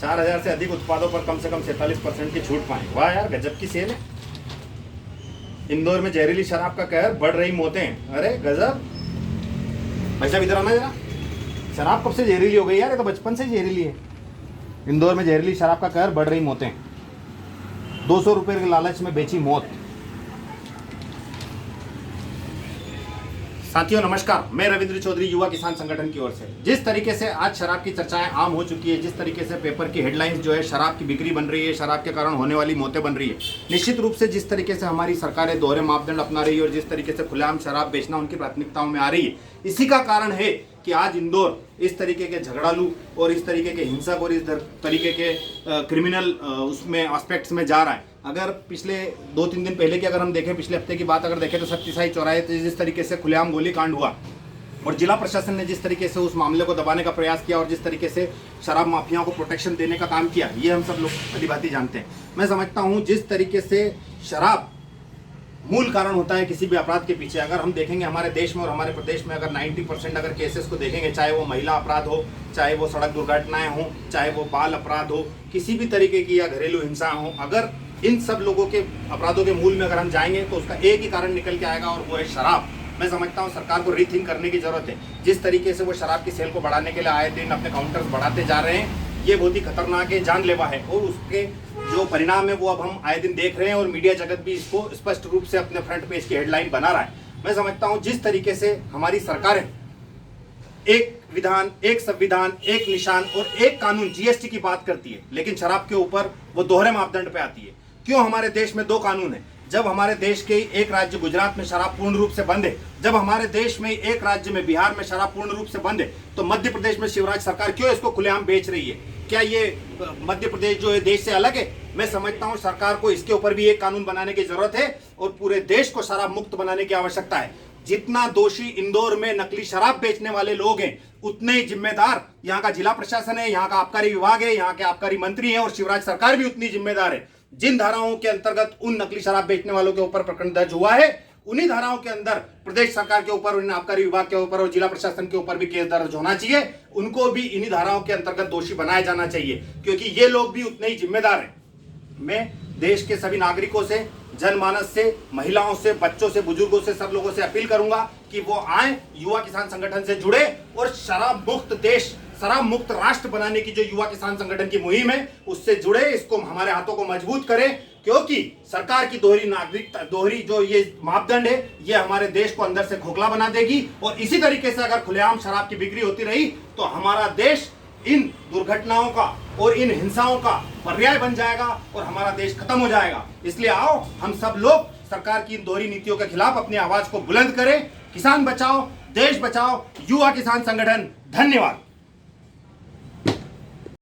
4,000 से अधिक उत्पादों पर कम से कम 47% की छूट पाएं। वाह यार, गजब की सेल है। इंदौर में जहरीली शराब का कहर, बढ़ रही मौतें। अरे गजब। भाई साहब इधर आना जरा। शराब कब से जहरीली हो गई यार? ये तो बचपन से जहरीली है। इंदौर में जहरीली शराब का कहर, बढ़ रही मौतें। 200 रुपये के लालच में बेची मौत। साथियों नमस्कार, मैं रविंद्र चौधरी, युवा किसान संगठन की ओर से। जिस तरीके से आज शराब की चर्चाएं आम हो चुकी है, जिस तरीके से पेपर की हेडलाइंस जो है शराब की बिक्री बन रही है, शराब के कारण होने वाली मौतें बन रही है, निश्चित रूप से जिस तरीके से हमारी सरकारें दोहरे मापदंड अपना रही है और जिस तरीके से खुलेआम शराब बेचना उनकी प्राथमिकताओं में आ रही है, इसी का कारण है कि आज इंदौर इस तरीके के झगड़ालू और इस तरीके के हिंसक और इस तरीके के क्रिमिनल उसमें एस्पेक्ट्स में जा रहा है। अगर पिछले 2-3 दिन पहले की अगर हम देखें, पिछले हफ्ते की बात अगर देखें तो सत्यसाई चौराहे पे जिस तरीके से खुलेआम गोलीकांड हुआ और जिला प्रशासन ने जिस तरीके से उस मामले को दबाने का प्रयास किया और जिस तरीके से शराब माफियाओं को प्रोटेक्शन देने का काम किया, ये हम सब लोग भली-भांति जानते हैं। मैं समझता हूँ जिस तरीके से शराब मूल कारण होता है किसी भी अपराध के पीछे, अगर हम देखेंगे हमारे देश में और हमारे प्रदेश में अगर 90% अगर केसेस को देखेंगे, चाहे वो महिला अपराध हो, चाहे वो सड़क दुर्घटनाएं हो, चाहे वो बाल अपराध हो, किसी भी तरीके की या घरेलू हिंसा हो, अगर इन सब लोगों के अपराधों के मूल में अगर हम जाएंगे तो उसका एक ही कारण निकल के आएगा और वो है शराब। मैं समझता हूँ सरकार को रीथिंक करने की जरूरत है। जिस तरीके से वो शराब की सेल को बढ़ाने के लिए आए दिन अपने काउंटर्स बढ़ाते जा रहे हैं, ये बहुत ही खतरनाक है, जानलेवा है और उसके जो परिणाम है वो अब हम आए दिन देख रहे हैं और मीडिया जगत भी इसको स्पष्ट रूप से अपने फ्रंट पेज की हेडलाइन बना रहा है। मैं समझता हूँ जिस तरीके से हमारी सरकारें एक विधान, एक संविधान, एक निशान और एक कानून जीएसटी की बात करती है, लेकिन शराब के ऊपर वो दोहरे मापदंड पे आती है। क्यों हमारे देश में 2 कानून है? जब हमारे देश के एक राज्य गुजरात में शराब पूर्ण रूप से बंद है, जब हमारे देश में एक राज्य में बिहार में शराब पूर्ण रूप से बंद है, तो मध्य प्रदेश में शिवराज सरकार क्यों इसको खुलेआम बेच रही है? क्या ये मध्य प्रदेश जो है देश से अलग है? मैं समझता हूं सरकार को इसके ऊपर भी एक कानून बनाने की जरूरत है और पूरे देश को शराब मुक्त बनाने की आवश्यकता है। जितना दोषी इंदौर में नकली शराब बेचने वाले लोग हैं, उतने ही जिम्मेदार यहाँ का जिला प्रशासन है, यहाँ का आबकारी विभाग है, यहाँ के आबकारी मंत्री हैं और शिवराज सरकार भी उतनी जिम्मेदार है। जिन धाराओं के अंतर्गत उन नकली शराब बेचने वालों के ऊपर प्रकरण दर्ज हुआ है, उन्हीं धाराओं के अंदर प्रदेश सरकार के ऊपर, उन आबकारी विभाग के ऊपर और जिला प्रशासन के ऊपर भी केस दर्ज होना चाहिए। उनको भी इन्हीं धाराओं के अंतर्गत दोषी बनाया जाना चाहिए, क्योंकि ये लोग भी उतने ही जिम्मेदार हैं। मैं देश के सभी नागरिकों से, जनमानस से, महिलाओं से, बच्चों से, बुजुर्गों से, सब लोगों से अपील करूंगा कि वो आए, युवा किसान संगठन से जुड़े और शराब मुक्त देश, शराब मुक्त राष्ट्र बनाने की जो युवा किसान संगठन की मुहिम है उससे जुड़े, इसको हमारे हाथों को मजबूत करें, क्योंकि सरकार की दोहरी नागरिकता, दोहरी जो ये मापदंड है, ये हमारे देश को अंदर से खोखला बना देगी और इसी तरीके से अगर खुलेआम शराब की बिक्री होती रही तो हमारा देश इन दुर्घटनाओं का और इन हिंसाओं का पर्याय बन जाएगा और हमारा देश खत्म हो जाएगा। इसलिए आओ हम सब लोग सरकार की इन दोहरी नीतियों के खिलाफ अपनी आवाज को बुलंद करें। किसान बचाओ, देश बचाओ, युवा किसान संगठन। धन्यवाद।